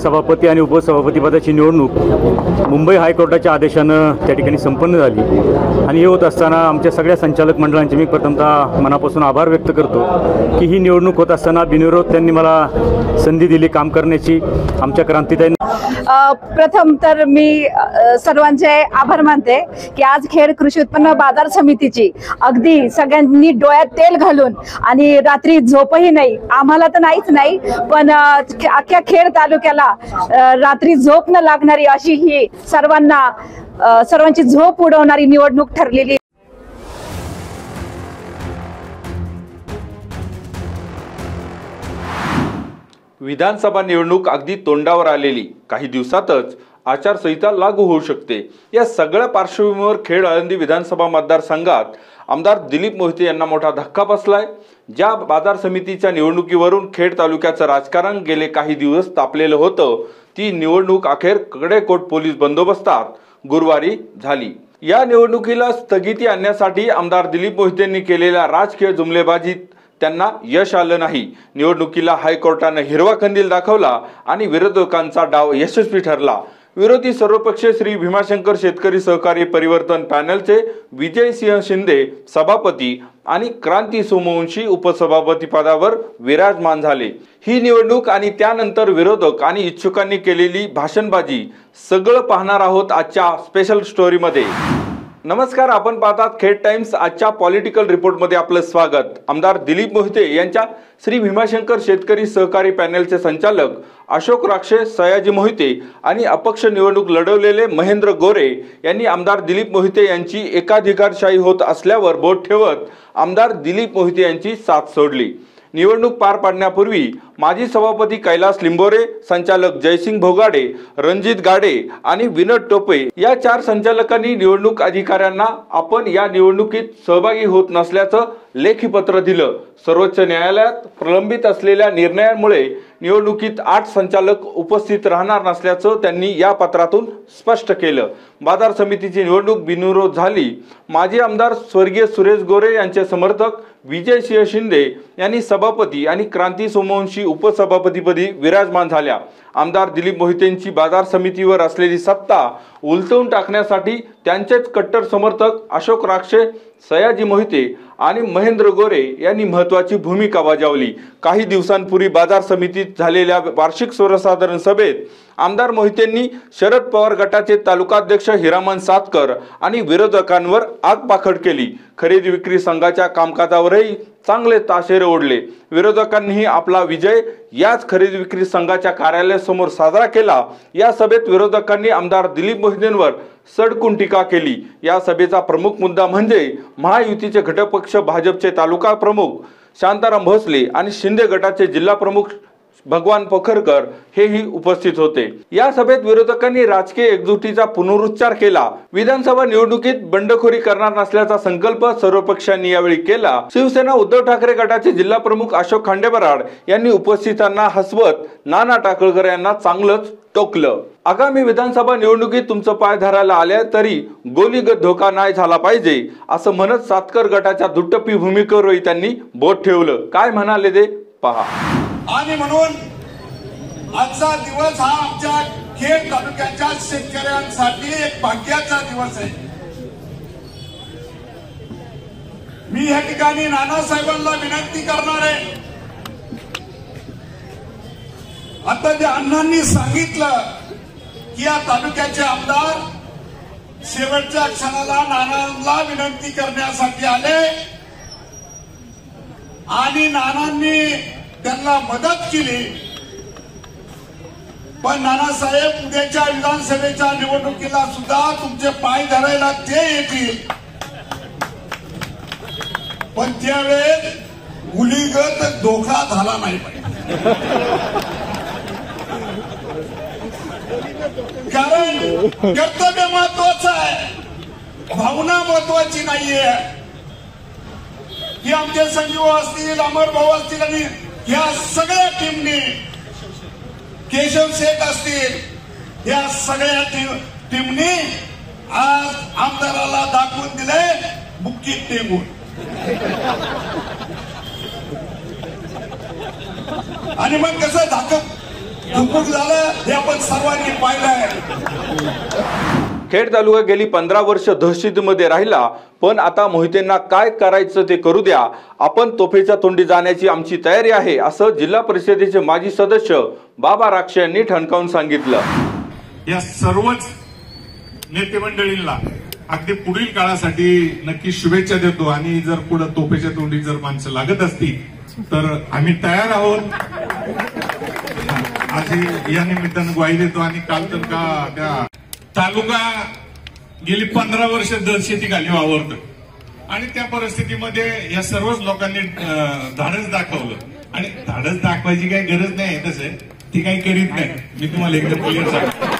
सभापती आणि उपसभापती पदाची निवडणूक मुंबई हायकोर्टाच्या आदेशानं त्या ठिकाणी संपन्न झाली आणि हे होत असताना आमच्या सगळ्या संचालक मंडळांचे मी प्रथमतः मनापासून आभार व्यक्त करतो की ही निवडणूक होत असताना बिनविरोध त्यांनी मला संधी दिली काम करण्याची. आमच्या क्रांतीताई प्रथम तर मी सर्वांचे आभार मानते की आज खेड कृषी उत्पन्न बाजार समितीची अगदी सगळ्यांनी डोळ्यात तेल घालून आणि रात्री झोपही नाही, आम्हाला तर नाहीच नाही पण अख्ख्या खेड तालुक्याला रात्री झोप न लागणारी अशी ही सर्वांची झोप उडवणारी निवडणूक ठरलेली. विधानसभा निवडणूक अगदी तोंडावर आलेली, काही दिवसातच आचारसंहिता लागू होऊ शकते. या सगळ्या पार्श्वभूमीवर खेड आळंदी विधानसभा मतदारसंघात आमदार दिलीप मोहिते यांना मोठा धक्का बसलाय. ज्या बाजार समितीच्या निवडणुकीवरून खेड तालुक्याचं राजकारण गेले काही दिवस तापलेलं होतं, ती निवडणूक अखेर कडेकोट पोलीस बंदोबस्तात गुरुवारी झाली. या निवडणुकीला स्थगिती आणण्यासाठी आमदार दिलीप मोहितेंनी केलेल्या राजकीय जुमलेबाजीत त्यांना यश आलं नाही. निवडणुकीला हायकोर्टाने हिरवा कंदील दाखवला आणि विरोधकांचा डाव यशस्वी ठरला. विरोधी सर्वपक्षीय श्री भीमाशंकर शेतकरी सहकारी परिवर्तन पॅनलचे विजयसिंह शिंदे सभापती आणि क्रांती सोमवंशी उपसभापती पदावर विराजमान झाले. ही निवडणूक आणि त्यानंतर विरोधक आणि इच्छुकांनी केलेली भाषणबाजी सगळं पाहणार आहोत आजच्या स्पेशल स्टोरीमध्ये. नमस्कार, आपण पाहतात खेड टाइम्स. आजच्या पॉलिटिकल रिपोर्टमध्ये आपलं स्वागत. आमदार दिलीप मोहिते यांच्या श्री भीमाशंकर शेतकरी सहकारी पॅनलचे संचालक अशोक राक्षे, सयाजी मोहिते आणि अपक्ष निवडणूक लढवलेले महेंद्र गोरे यांनी आमदार दिलीप मोहिते यांची एकाधिकारशाही होत असल्यावर बोट ठेवत आमदार दिलीप मोहिते यांची साथ सोडली. निवडणूक पार पाडण्यापूर्वी माजी सभापती कैलास लिंबोरे, संचालक जयसिंग भोगाडे, रणजित गाडे आणि विनोद टोपे या 4 संचालकांनी निवडणूक अधिकाऱ्यांना आपण या निवडणुकीत सहभागी होत नसल्याचं लेखी पत्र दिलं. सर्वोच्च न्यायालयात प्रलंबित असलेल्या निर्णयामुळे निवडणुकीत 8 संचालक उपस्थित राहणार नसल्याचं त्यांनी या पत्रातून स्पष्ट केलं. बाजार समितीची निवडणूक बिनविरोध झाली. माजी आमदार स्वर्गीय सुरेश गोरे यांचे समर्थक विजयसिंह शिंदे यांनी सभापती आणि क्रांती सोमवंशी उपसभापतीपदी विराजमान झाल्या. आमदार दिलीप मोहितेंची बाजार समितीवर असलेली सत्ता उलटवून टाकण्यासाठी त्यांचेच कट्टर समर्थक अशोक राक्षे, सयाजी मोहिते आणि महेंद्र गोरे यांनी महत्त्वाची भूमिका बजावली. काही दिवसांपूर्वी बाजार समितीत झालेल्या वार्षिक सर्वसाधारण सभेत आमदार मोहितेंनी शरद पवार गटाचे तालुकाध्यक्ष हिरामन सातकर आणि विरोधकांवर आगपाखड केली. खरेदी विक्री संघाच्या कामकाजावरही चांगले ताशेरे ओढले. विरोधकांनीही आपला विजय याच खरेदी विक्री संघाच्या कार्यालयासमोर साजरा केला. या सभेत विरोधकांनी आमदार दिलीप मोहितेंवर सडकून टीका केली. या सभेचा प्रमुख मुद्दा म्हणजे महायुतीचे घटक पक्ष भाजपचे तालुका प्रमुख शांताराम भोसले आणि शिंदे गटाचे जिल्हा प्रमुख भगवान पोखरकर हेही उपस्थित होते. या सभेत विरोधकांनी राजकीय एकजुटीचा पुनरुच्चार केला. विधानसभा निवडणुकीत बंडखोरी करणार नसल्याचा संकल्प सर्व पक्षांनी यावेळी केला. शिवसेना उद्धव ठाकरे गटाचे जिल्हा प्रमुख अशोक खांडेबराड यांनी उपस्थितांना हसवत नाना टाकळकर यांना चांगलंच टोकलं. आगामी विधानसभा निवडणुकीत तुमचं पाय धरायला आले तरी गोलीगत धोका नाही झाला पाहिजे असं म्हणत सातकर गटाच्या दुटप्पी भूमिकेवरही त्यांनी बोट ठेवलं. काय म्हणाले ते पहा. आणि म्हणून आजचा दिवस हा आमच्या खेड तालुक्याच्या शेतकऱ्यांसाठी एक भाग्याचा दिवस आहे. मी या ठिकाणी नानासाहेबांना विनंती करणार आहे. आता जे अण्णांनी सांगितलं की या तालुक्याचे आमदार शेवटच्या क्षणाला नानांना विनंती करण्यासाठी आले आणि नानांनी त्यांना मदत केली. पण नानासाहेब उद्याच्या विधानसभेच्या निवडणुकीला सुद्धा तुमचे पाय धरायला ते येतील. पण त्यावेळेस गुलीगत धोका झाला नाही पाहिजे. कारण कर्तव्य महत्वाचं आहे, भावना महत्वाची नाहीये. ही आमचे संजीव असतील, अमर भाऊ असतील आणि या सगळ्या टीमने, केशव शेख असतील, या सगळ्या टीमने आज आमदाराला दाखवून दिले बुक्कीत टेंबून. आणि मग कसं धुकूक झालं हे आपण सर्वांनी पाहिलं आहे. खेड तालुका गेली 15 वर्ष दहशतीमध्ये राहिला, पण आता मोहितेंना काय करायचं ते करू द्या, आपण तोफेच्या तोंडी जाण्याची आमची तयारी आहे, असं जिल्हा परिषदेचे माजी सदस्य बाबा राक्षे यांनी ठणकावून सांगितलं. या सर्वच नेते मंडळींना अगदी पुढील काळासाठी नक्की शुभेच्छा देतो. आणि जर पुढे तोफेच्या तोंडी जर माणसं लागत असतील तर आम्ही तयार आहोत. आज या निमित्तानं ग्वाही देतो. आणि काल तर का त्या तालुका गेली 15 वर्ष दहशती खाली वावरतो आणि त्या परिस्थितीमध्ये या सर्वच लोकांनी धाडस दाखवलं. आणि धाडस दाखवायची काही गरज नाही तसं ती काही करीत नाही. मी तुम्हाला एकदम क्लिअर सांगतो.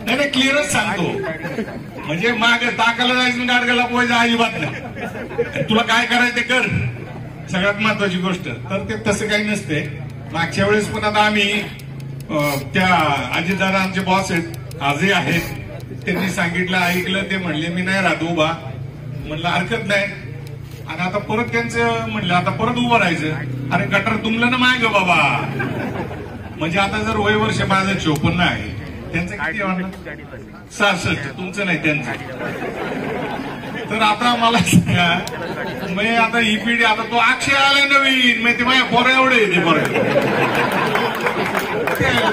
नाही क्लिअरच सांगतो. म्हणजे मागे ताकाला जायचं गाडगाला पोहायचं अजिबात नाही. तुला काय करायचं ते कर, सगळ्यात महत्वाची गोष्ट. तर ते तसं काही नसते. मागच्या वेळेस पण आता आम्ही त्या अजितदादा आमचे बॉस आहेत, आजही आहेत, त्यांनी सांगितलं ऐकलं. ते म्हणले मी नाही राहत उभा. म्हणलं हरकत नाही. आणि आता परत त्यांचं म्हणलं आता परत उभं राहायचं. अरे गटर तुमलं ना माय ग बाबा. म्हणजे आता जर वय वर्ष माझं 54 आहे, त्यांचं किती वाटलं 66, तुमचं नाही त्यांचं. तर आता मला सांगा, म्हणजे आता ही पिढी आता तो अक्षय आलाय नवीन, म्हणजे ते माझ्या पोरं एवढे येते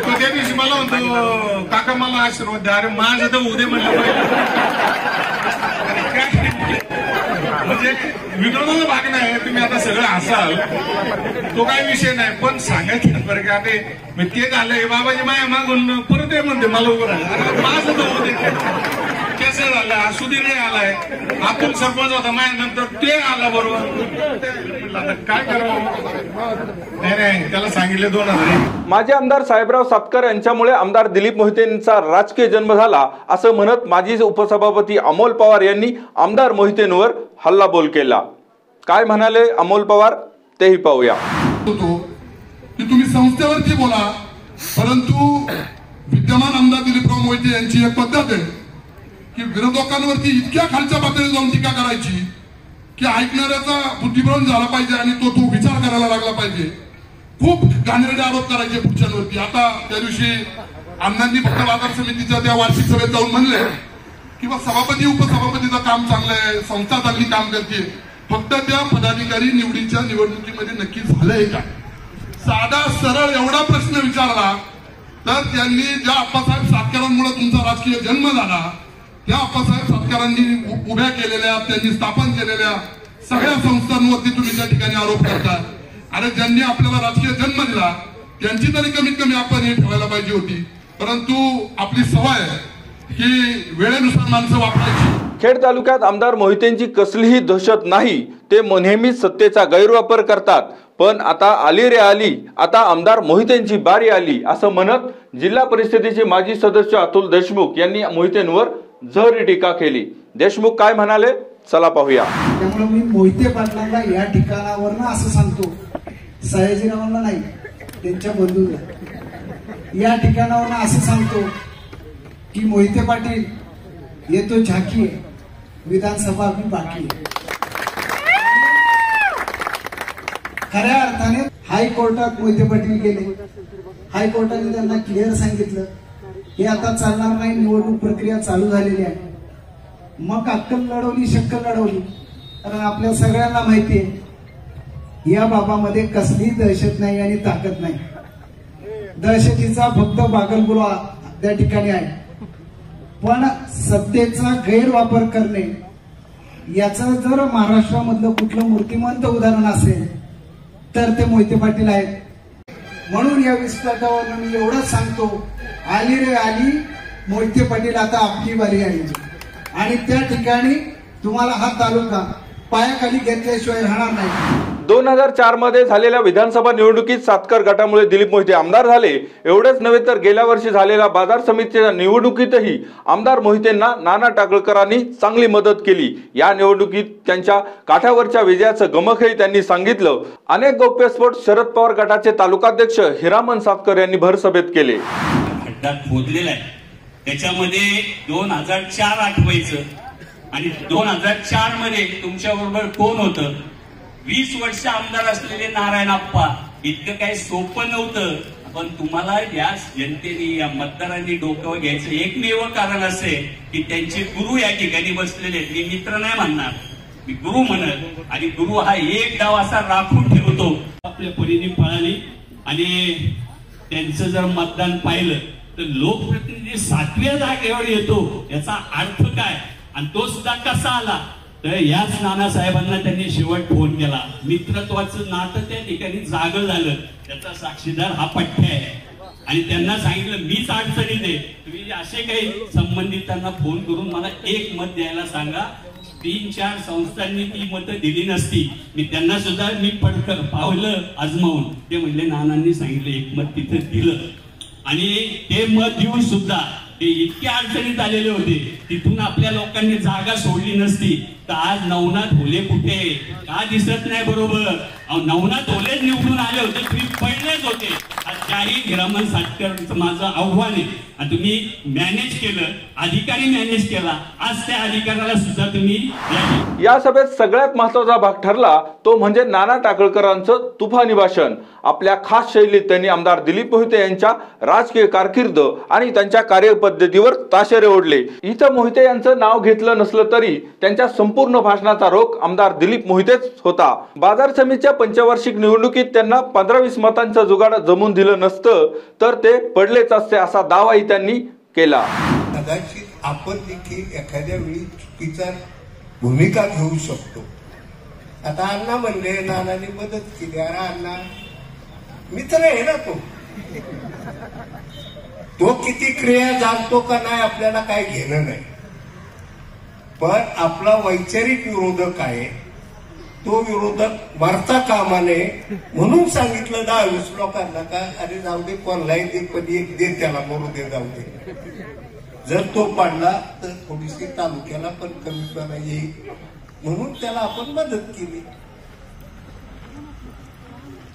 तो त्या दिवशी मला म्हणतो काका मला आशीर्वाद द्या. अरे माझं तर उद्या म्हणलं म्हणजे विनोदाचा भाग नाही. तुम्ही आता सगळं हसाल तो काही विषय नाही, पण सांगायचं बरं का ते झालंय बाबाजी माया मागून परत ये म्हणते मला उभं राहिलं. माझं तर उद्या कसं झालं, सुधीर आलाय, आपण सरपंच होता माझ्यानंतर ते आला बरोबर. आता काय करावं. नाही त्याला सांगितले 2000. माजी आमदार साहेबराव सातकर यांच्यामुळे आमदार दिलीप मोहितेंचा राजकीय जन्म झाला, असं म्हणत माजी उपसभापती अमोल पवार यांनी आमदार मोहितेंवर हल्लाबोल केला. काय म्हणाले अमोल पवार तेही पाहूया. की तुम्ही संस्थेवरती बोला, परंतु विद्यमान आमदार दिलीपराव मोहिते यांची एक पद्धत आहे की विरोधकांवरती इतक्या खालच्या पातळीवर जाऊन टीका करायची की ऐकणाऱ्याचा बुद्धिभ्रम झाला पाहिजे आणि तो विचार करायला लागला पाहिजे. खूप घाणेरडे आरोप करायचे पुढच्यांवरती. आता त्या दिवशी अण्णांनी फक्त बाजार समितीच्या त्या वार्षिक सभेत जाऊन म्हणले किंवा सभापती उपसभापतीचं काम चांगलं आहे, संस्था चांगली काम करते, फक्त त्या पदाधिकारी निवडीच्या निवडणुकीमध्ये नक्की झालंय का. साधा सरळ एवढा प्रश्न विचारला तर त्यांनी ज्या आप्पासाहेब सातकरांमुळे तुमचा राजकीय जन्म झाला, त्या आप्पासाहेब सातकरांनी उभ्या केलेल्या, त्यांनी स्थापन केलेल्या सगळ्या संस्थांवरती तुम्ही त्या ठिकाणी आरोप करता. अरे ज्यांनी आपल्याला राजकीय जन्म दिला त्यांची तरी कमीत कमी आपण हे ठेवायला पाहिजे होती. परंतु आपली सवय की वेळेनुसार माणसं वापरायची. खेड तालुक्यात आमदार मोहितेंची कसलीही दहशत नाही. ते नेहमीच सत्तेचा गैरवापर करतात. पण आता आली रे आली, आता आमदार मोहितेंची बारी आली, असं म्हणत जिल्हा परिषदेचे माजी सदस्य अतुल देशमुख यांनी मोहितेंवर जहरी टीका केली. देशमुख काय म्हणाले चला पाहूया. त्यामुळे मी मोहिते पाटलांना या ठिकाणावरनं असं सांगतो, सयाजीरावांना नाही त्यांच्या बंधूला या ठिकाणावरनं असं सांगतो की मोहिते पाटील येतो झाकी आहे, विधानसभा अभी बाकी आहे. खऱ्या अर्थाने हायकोर्टात मोहिते पाटील गेले. हायकोर्टाने त्यांना क्लिअर सांगितलं हे आता चालणार नाही, निवडणूक प्रक्रिया चालू झालेली आहे. मग अक्कल लढवली, शक्कल लढवली. कारण आपल्या सगळ्यांना माहिती आहे या बाबामध्ये कसलीही दहशत नाही आणि ताकद नाही. दहशतीचा फक्त बागलबुवा त्या ठिकाणी आहे. पण सत्तेचा गैरवापर करणे याचं जर महाराष्ट्रामधलं कुठलं मूर्तिमंत उदाहरण असेल तर ते मोहिते पाटील आहेत. म्हणून या विस्तारावर मी एवढंच सांगतो, आली रे आली, मोहिते पाटील आता आपली बारी आली. आणि त्या ठिकाणी तुम्हाला हा तालुका पायाखाली घेतल्याशिवाय राहणार नाही. 2004 मध्ये झालेल्या विधानसभा निवडणुकीत सातकर गटामुळे दिलीप मोहिते आमदार झाले. एवढेच नव्हे तर गेल्या वर्षी झालेल्या बाजार समितीच्या निवडणुकीतही आमदार मोहितेंना नाना टाकळकरांनी चांगली मदत केली. या निवडणुकीत त्यांच्या काठावरच्या विजयाचं गमकही त्यांनी सांगितलं. अनेक गौप्यस्फोट शरद पवार गटाचे तालुकाध्यक्ष हिरामन सातकर यांनी भरसभेत केले. खड्डा खोदलेला आहे, त्याच्यामध्ये 2004 आठवायचं आणि 2004 मध्ये तुमच्या बरोबर कोण होतं? 20 वर्ष आमदार असलेले नारायण आप्पा. इतकं काही सोपं नव्हतं. पण तुम्हाला या जनतेने या मतदारांनी डोक्यावर घ्यायचं एकमेव कारण असे की त्यांचे गुरु या ठिकाणी बसलेले आहेत. मी मित्र नाही म्हणणार, मी गुरु म्हणत. आणि गुरु हा एक डाव असा राखून ठेवतो. आपल्या परीने पळाली आणि त्यांचं जर मतदान पाहिलं तर लोकप्रतिनिधी 7व्या जागेवर येतो याचा अर्थ काय आणि तो सुद्धा कसा आला. तर याच नानासाहेबांना त्यांनी शेवट फोन केला. मित्रत्वाचं नातं त्या ठिकाणी जागं झालं. त्याचा साक्षीदार हा पठ्ठ्या आहे. आणि त्यांना सांगितलं मीच अडचणीत आहे, तुम्ही असे काही संबंधितांना फोन करून मला एक मत द्यायला सांगा. 3-4 संस्थांनी ती मतं दिली नसती. मी त्यांना सुद्धा मी पावलं आजमावून. ते म्हणले नानांनी सांगितलं एक मत तिथं दिलं. आणि ते मत देऊन सुद्धा ते इतके अडचणीत आलेले होते. तिथून आपल्या लोकांनी जागा सोडली नसती तर आज नवनाथ होले कुठे का दिसत नाही. बरोबर नवनाथ होलेच निवडून आले होते, तुम्ही पहिलेच होते. आज त्याही ग्रामन सातकरचं माझं आव्हान आहे. आणि तुम्ही मॅनेज केलं, अधिकारी मॅनेज केला. आज त्या अधिकाऱ्याला सुद्धा तुम्ही या सभेत सगळ्यात महत्त्वाचा भाग ठरला तो म्हणजे नाना टाकळकरांचं तुफानी भाषण. आपल्या खास शैलीत त्यांनी आमदार दिलीप मोहिते यांच्या राजकीय कारकीर्द आणि त्यांच्या कार्यपद्धतीवर ताशेरे ओढले. इथं मोहिते यांचं नाव घेतलं नसलं तरी त्यांच्या संपूर्ण भाषणाचा रोख आमदार दिलीप मोहितेच होता. बाजार समितीच्या पंचवार्षिक निवडणुकीत त्यांना 15-20 मतांचं जुगाड जमून दिलं नसतं तर ते पडलेच असते असा दावाही त्यांनी केला. कदाचित आपण देखील एखाद्या वेळी चुकीचा भूमिका घेऊ शकतो. आता अण्णा म्हणले नानाने मदत केली. अरे अण्णा मित्र आहे ना, तो किती क्रिया जाणतो का नाही आपल्याला काय घेणं नाही. पण आपला वैचारिक विरोधक आहे, तो विरोधक मरता कामा नये म्हणून सांगितलं 10-20 लोकांना का अरे जाऊ दे कोणलाही दे पण एक दे त्याला मरू दे जाऊ दे. जर तो पडला तर थोडीशी तालुक्याला पण कमीपणा येईल म्हणून त्याला आपण मदत केली.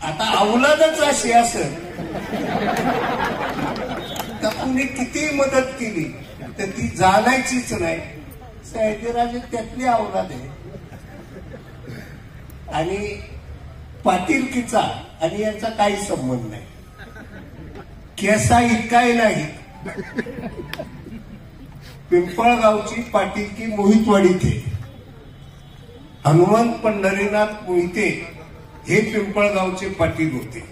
आता अवलादच अशी असेल तर कुणी किती मदत केली तर ती जाणायचीच नाही. सयाजीराजे त्यातली अवलाद आहे. आणि पाटीलकीचा आणि यांचा काही संबंध नाही. केसा इतकाही नाही. पिंपळगावची पाटीलकी मोहितवाडीत आहे. हनुमंत पंढरीनाथ मोहिते हे पिंपळगावचे पाटील होते.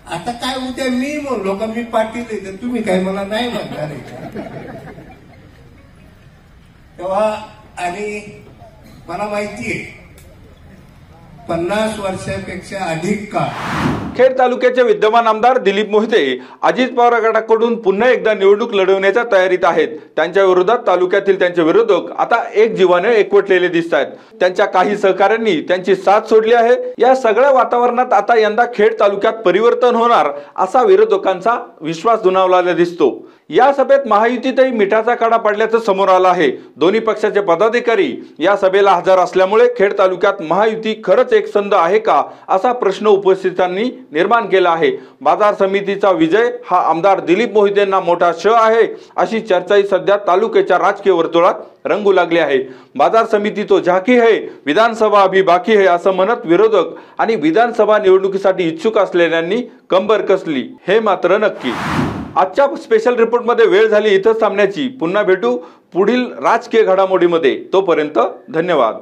आता काय उद्या मी म्हणलो का मी पाटील आहे तर तुम्ही काय मला नाही म्हणणार आहे का. तेव्हा आणि मला माहिती आहे 50 वर्षापेक्षा अधिक काळ खेड तालुक्याचे विद्यमान आमदार दिलीप मोहिते अजित पवार गटाकडून पुन्हा एकदा निवडणूक लढवण्याच्या तयारीत आहेत. त्यांच्या विरोधात तालुक्यातील त्यांचे विरोधक आता एक जीवाने एकवटलेले दिसत आहेत. त्यांच्या काही सहकाऱ्यांनी त्यांची साथ सोडली आहे. या सगळ्या वातावरणात आता यंदा खेड तालुक्यात परिवर्तन होणार असा विरोधकांचा विश्वास दुणावलेला दिसतो. या सभेत महायुतीतही मिठाचा कडा पडल्याचं समोर आलं आहे. दोन्ही पक्षाचे पदाधिकारी या सभेला हजर असल्यामुळे खेड तालुक्यात महायुती खरंच एकसंध आहे का असा प्रश्न उपस्थितांनी निर्माण केला आहे. बाजार समितीचा विजय हा आमदार दिलीप मोहितेंना मोठा श आहे अशी चर्चाही सध्या तालुक्याच्या राजकीय वर्तुळात रंगू लागली आहे. बाजार समिती तो झाकी है, विधानसभा अभी बाकी है असं म्हणत विरोधक आणि विधानसभा निवडणुकीसाठी इच्छुक असलेल्यांनी कंबर कसली हे मात्र नक्की. आजच्या स्पेशल रिपोर्टमध्ये वेळ झाली इथंच थांबण्याची. पुन्हा भेटू पुढील राजकीय घडामोडीमध्ये. तोपर्यंत धन्यवाद.